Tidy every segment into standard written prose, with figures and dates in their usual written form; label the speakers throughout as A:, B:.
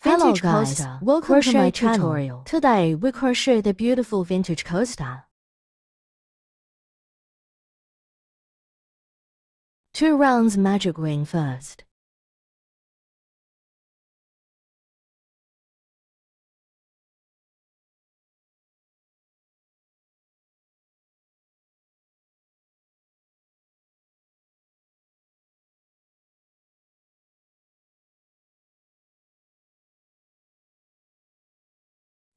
A: Hello
B: Vintage
A: guys,
B: coaster.
A: welcome to my
B: Crochet
A: channel.
B: tutorial.
A: Today we crochet the beautiful vintage coaster. 2 rounds magic ring first.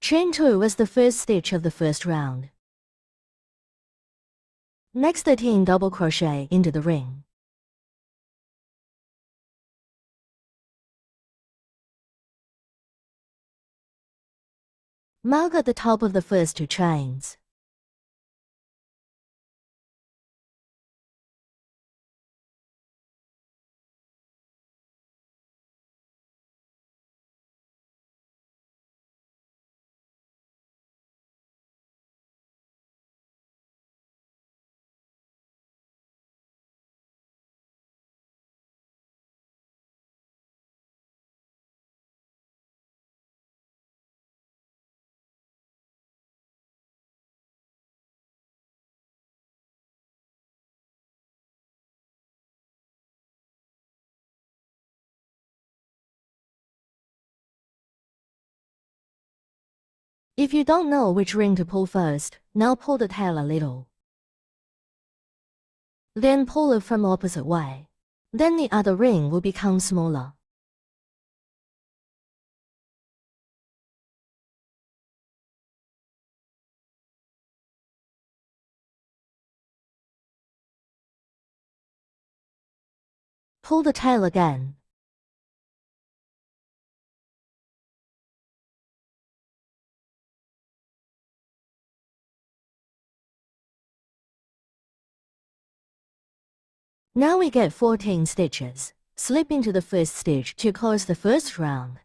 A: Chain 2 was the first stitch of the first round. Next 13 double crochet into the ring. Mark at the top of the first 2 chains. If you don't know which ring to pull first, now pull the tail a little. Then pull it from opposite way. Then the other ring will become smaller. Pull the tail again. Now we get 14 stitches. Slip into the first stitch to close the first round.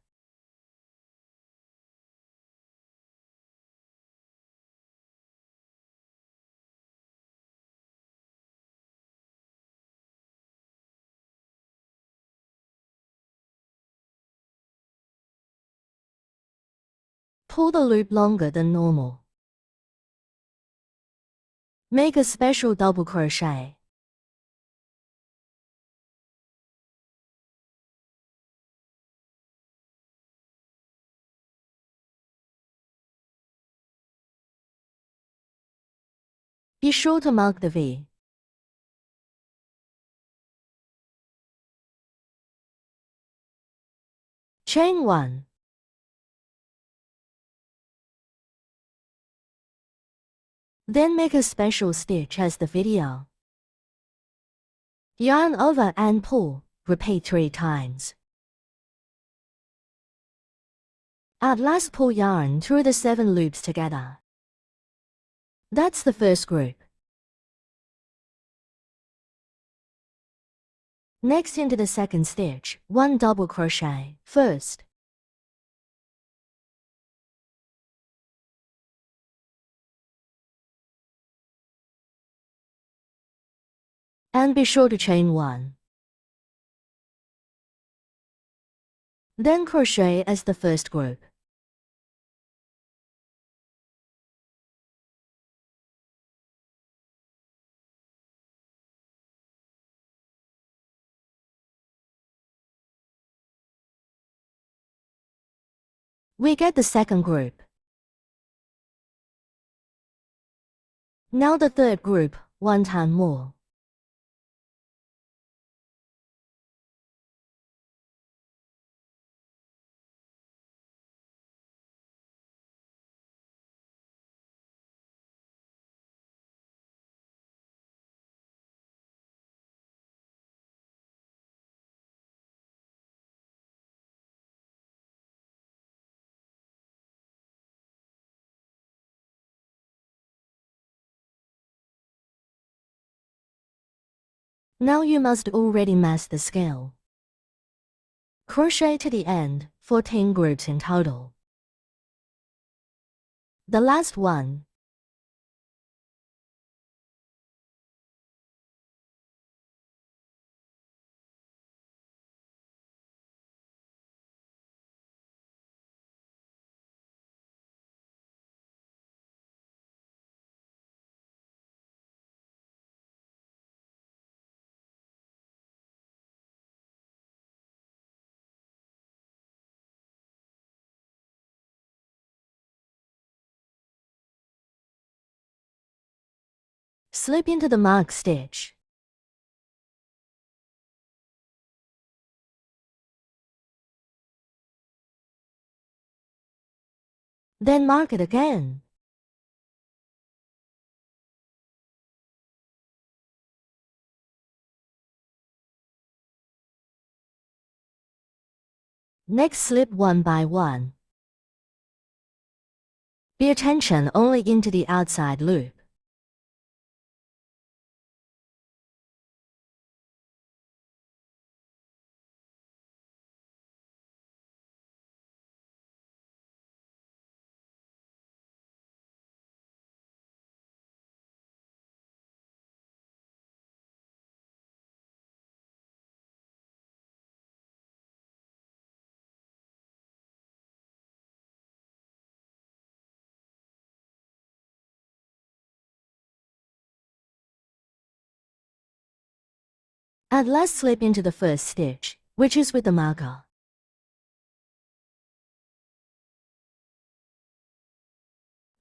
A: Pull the loop longer than normal. Make a special double crochet. Be sure to mark the V. Chain 1. Then make a special stitch as the video. Yarn over and pull. Repeat 3 times. At last pull yarn through the 7 loops together. That's the first group. Next into the second stitch, 1 double crochet first. And be sure to chain 1. Then crochet as the first group. We get the second group. Now the third group, 1 time more. Now you must already mask the scale. Crochet to the end, 14 groups in total. The last one. Slip into the marked stitch. Then mark it again. Next, slip one by one. Pay attention only into the outside loop. At last, slip into the first stitch, which is with the marker.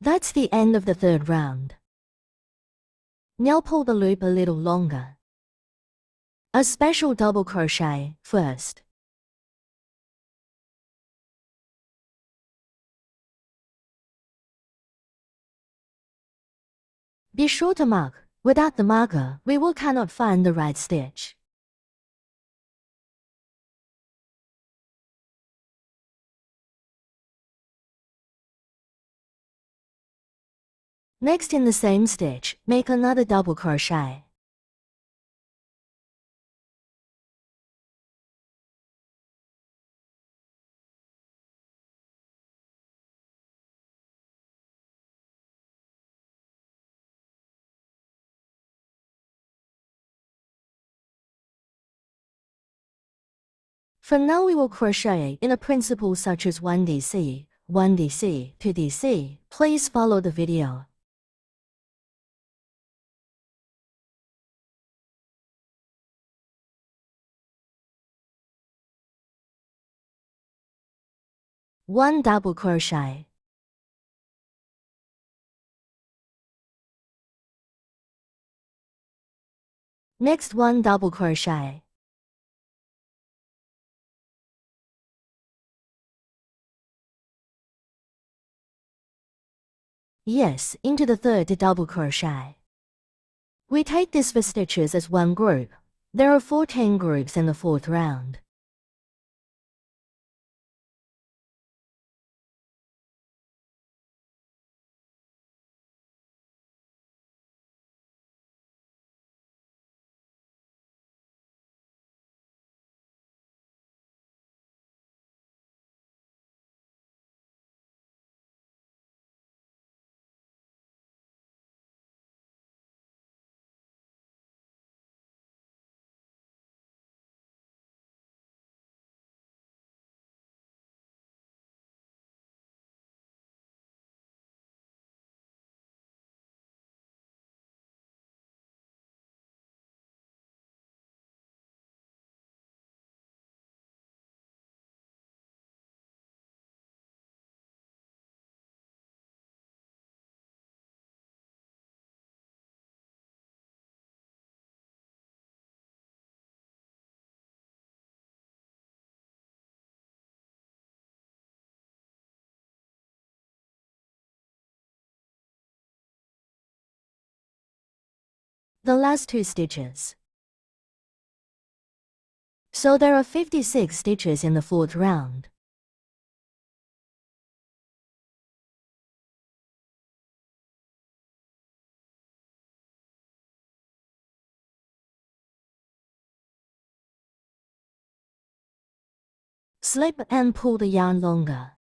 A: That's the end of the third round. Now pull the loop a little longer. A special double crochet first. Be sure to mark. Without the marker, we cannot find the right stitch. Next, in the same stitch, make another double crochet. From now we will crochet in a principle such as 1DC, 1DC, 2DC. Please follow the video. One double crochet. Next, one double crochet. Yes, into the third double crochet. We take this for stitches as one group. There are 14 groups in the fourth round. The last 2 stitches. So there are 56 stitches in the fourth round. Slip and pull the yarn longer.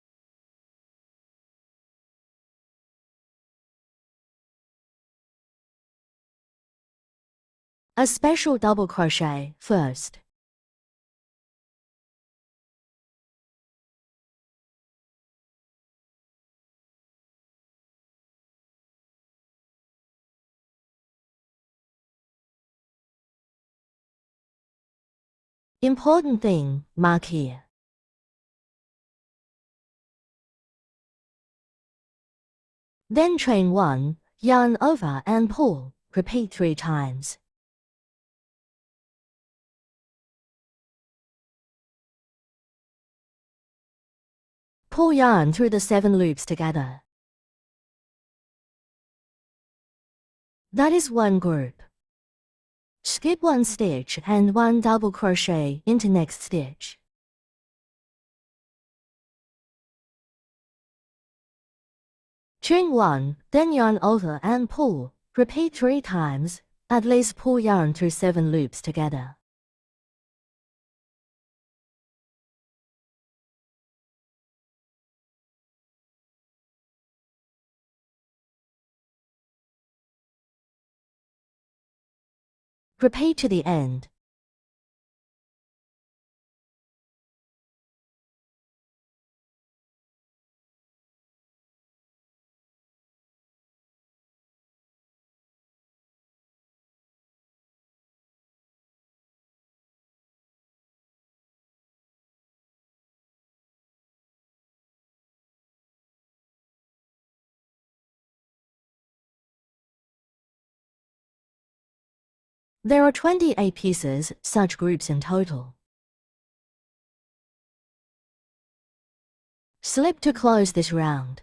A: A special double crochet first. Important thing, mark here. Then chain 1, yarn over and pull. Repeat 3 times. Pull yarn through the 7 loops together. That is one group. Skip 1 stitch and 1 double crochet into next stitch. Chain 1, then yarn over and pull. Repeat 3 times, at least pull yarn through 7 loops together. Repeat to the end. There are 28 pieces, such groups in total. Slip to close this round.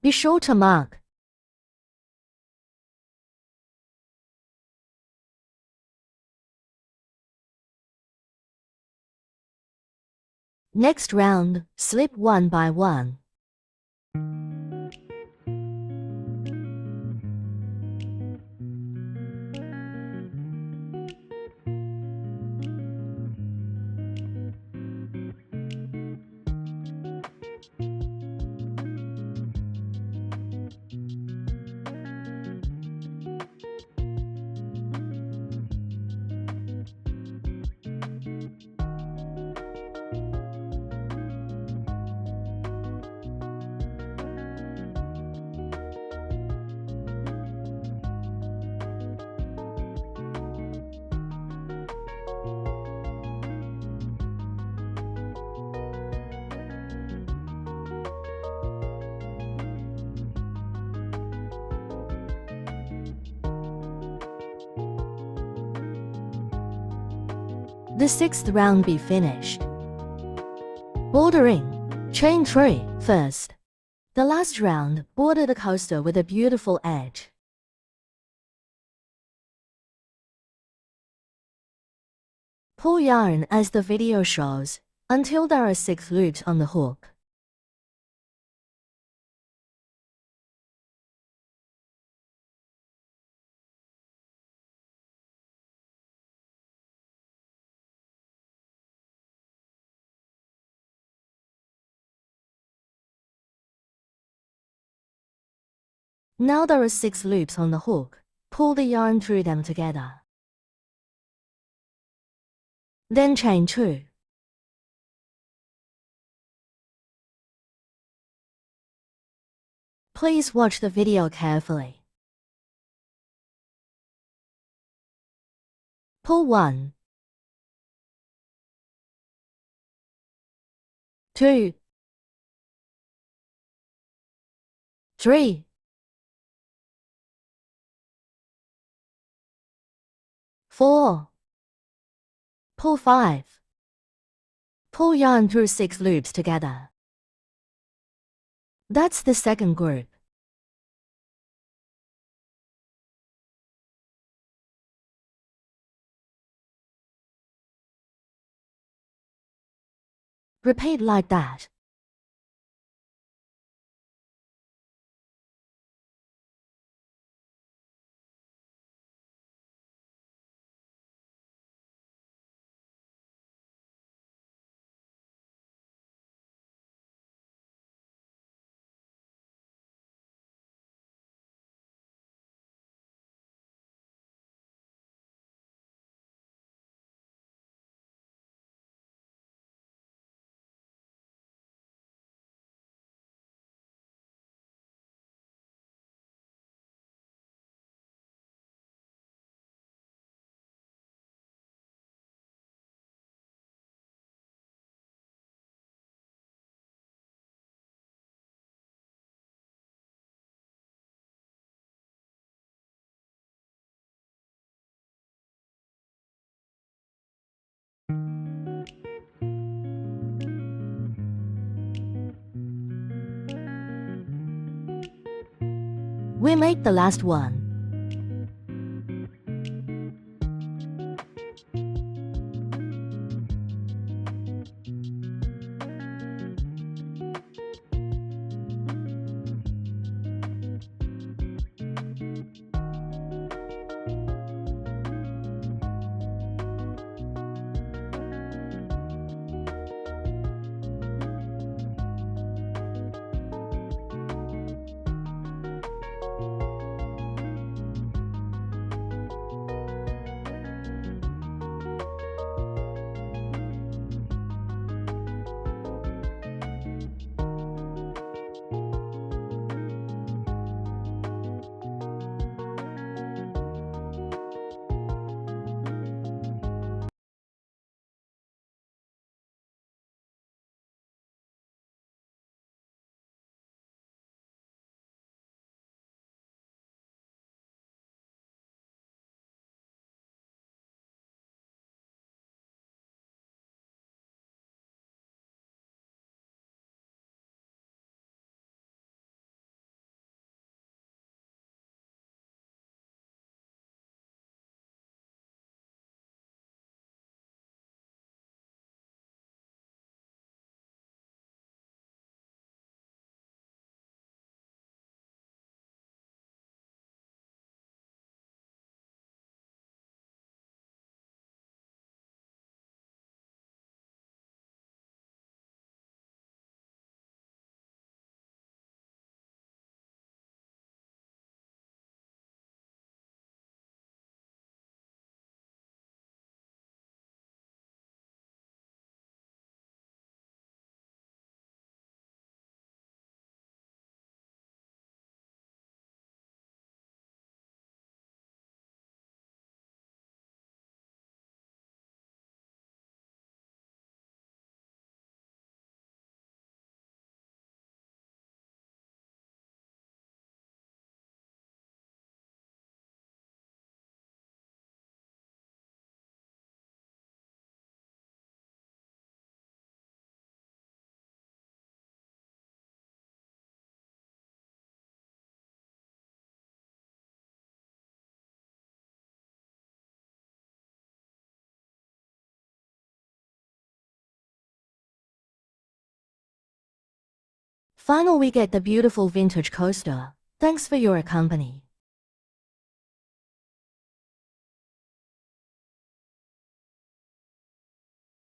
A: Be sure to mark. Next round, slip 1 by 1. The 6th round be finished. Bordering. Chain 3 first. The last round, border the coaster with a beautiful edge. Pull yarn as the video shows, until there are 6 loops on the hook. Now there are 6 loops on the hook. Pull the yarn through them together. Then chain 2. Please watch the video carefully. Pull 1, 2, 3, 4. Pull 5. Pull yarn through 6 loops together. That's the second group. Repeat like that. We make the last one. Finally, we get the beautiful vintage coaster. Thanks for your company.